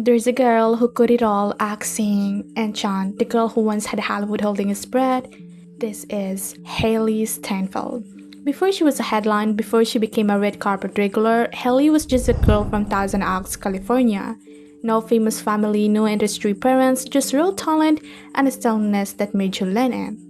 There's a girl who could it all, act, sing, and chant, the girl who once had Hollywood holding its breath. This is Hailee Steinfeld. Before she was a headline, before she became a red carpet regular, Hailee was just a girl from Thousand Oaks, California. No famous family, no industry parents, just raw talent and a stillness that made you lean in.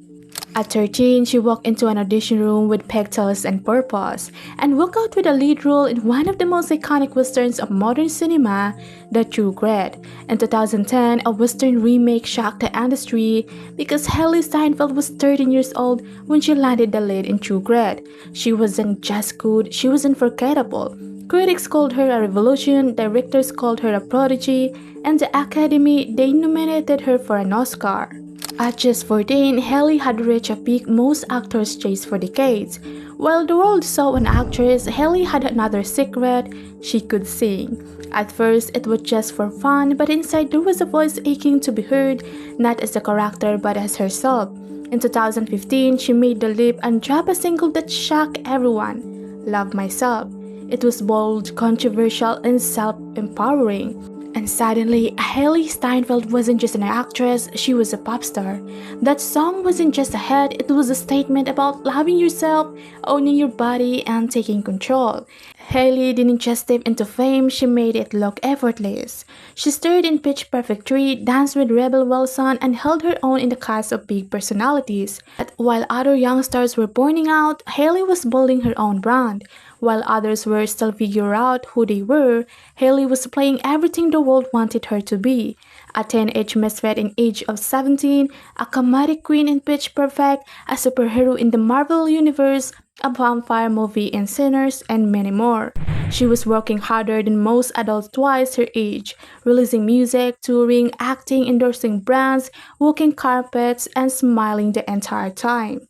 At 13, she walked into an audition room with pigtails and purpose, and walked out with a lead role in one of the most iconic westerns of modern cinema, The True Grit. In 2010, a western remake shocked the industry because Hailee Steinfeld was 13 years old when she landed the lead in True Grit. She wasn't just good, she was unforgettable. Critics called her a revolution, directors called her a prodigy, and the Academy, they nominated her for an Oscar. At just 14, Hailee had reached a peak most actors chased for decades. While the world saw an actress, Hailee had another secret: she could sing. At first, it was just for fun, but inside there was a voice aching to be heard, not as a character but as herself. In 2015, she made the leap and dropped a single that shocked everyone: Love Myself. It was bold, controversial, and self-empowering. And suddenly, Hailee Steinfeld wasn't just an actress, she was a pop star. That song wasn't just a hit, it was a statement about loving yourself, owning your body, and taking control. Hailee didn't just step into fame, she made it look effortless. She starred in Pitch Perfect 3, danced with Rebel Wilson, and held her own in the cast of big personalities. But while other young stars were burning out, Hailee was building her own brand. While others were still figuring out who they were, Hailee was playing everything the world wanted her to be. A teenage misfit in age of 17, a comedic queen in Pitch Perfect, a superhero in the Marvel Universe, a vampire movie in Sinners, and many more. She was working harder than most adults twice her age, releasing music, touring, acting, endorsing brands, walking carpets, and smiling the entire time.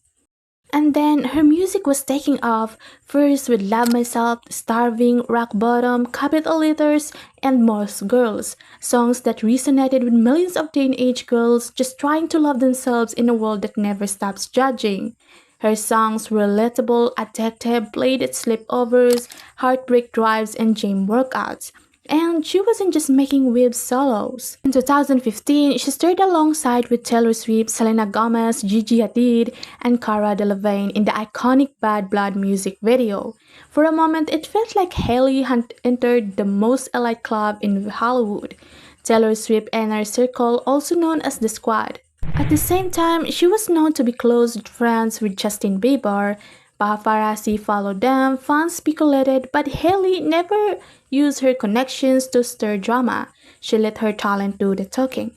And then her music was taking off, first with Love Myself, Starving, Rock Bottom, Capital Letters, and Most Girls, songs that resonated with millions of teenage girls just trying to love themselves in a world that never stops judging. Her songs were relatable, addictive, played at sleepovers, heartbreak drives, and gym workouts. And she wasn't just making web solos. In 2015, she starred alongside with Taylor Swift, Selena Gomez, Gigi Hadid, and Cara Delevingne in the iconic Bad Blood music video. For a moment, it felt like Hailee had entered the most elite club in Hollywood. Taylor Swift and her circle, also known as the Squad. At the same time, she was known to be close friends with Justin Bieber. Paparazzi followed them, fans speculated, but Hailee never used her connections to stir drama. She let her talent do the talking.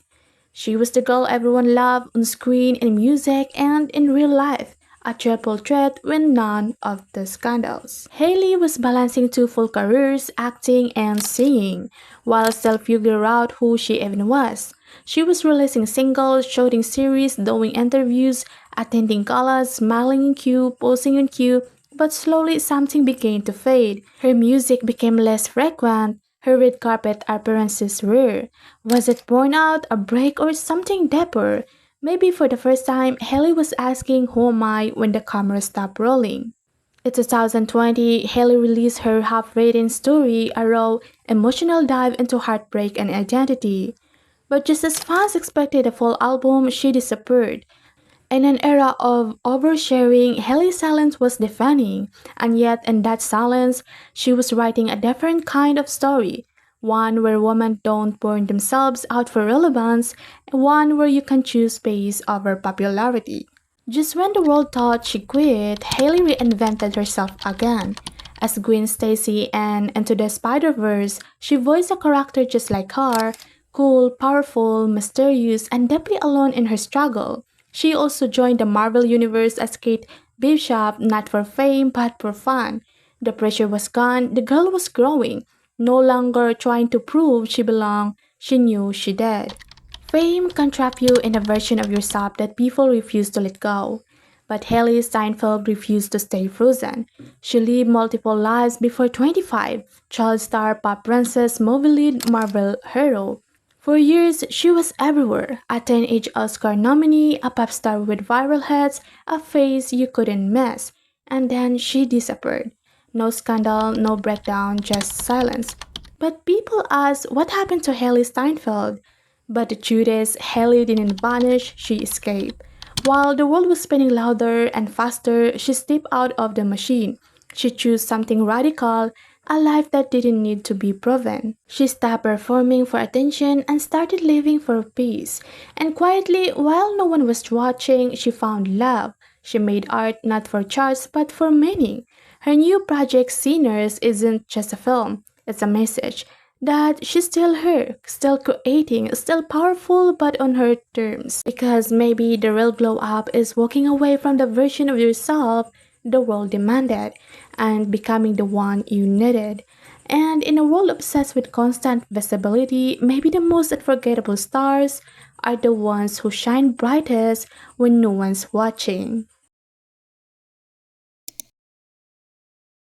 She was the girl everyone loved on screen, in music, and in real life. A triple threat with none of the scandals. Hailee was balancing two full careers, acting and singing, while still figuring out who she even was. She was releasing singles, shooting series, doing interviews, attending galas, smiling in queue, posing on queue, but slowly something began to fade. Her music became less frequent, her red carpet appearances rare. Was it burnout, a break, or something deeper? Maybe for the first time, Hailee was asking, who am I, when the camera stopped rolling. In 2020, Hailee released her half-written story, a raw, emotional dive into heartbreak and identity. But just as fans expected a full album, she disappeared. In an era of oversharing, Hailey's silence was deafening, and yet in that silence, she was writing a different kind of story. One where women don't burn themselves out for relevance, and one where you can choose space over popularity. Just when the world thought she quit, Hailee reinvented herself again. As Gwen Stacy and Into the Spider-Verse, she voiced a character just like her, cool, powerful, mysterious, and deeply alone in her struggle. She also joined the Marvel Universe as Kate Bishop, not for fame but for fun. The pressure was gone, the girl was growing, no longer trying to prove she belonged, she knew she did. Fame can trap you in a version of yourself that people refuse to let go. But Hailee Steinfeld refused to stay frozen. She lived multiple lives before 25, child star, pop princess, movie lead, Marvel hero. For years, she was everywhere, a teenage Oscar nominee, a pop star with viral hits, a face you couldn't miss. And then she disappeared. No scandal, no breakdown, just silence. But people ask what happened to Hailee Steinfeld. But the truth is, Hailee didn't vanish, she escaped. While the world was spinning louder and faster, she stepped out of the machine. She chose something radical, a life that didn't need to be proven. She stopped performing for attention and started living for peace. And quietly, while no one was watching, she found love. She made art not for charts but for meaning. Her new project, Sinners, isn't just a film, it's a message that she's still her, still creating, still powerful, but on her terms. Because maybe the real glow up is walking away from the version of yourself the world demanded and becoming the one you needed. And in a world obsessed with constant visibility, maybe the most unforgettable stars are the ones who shine brightest when no one's watching.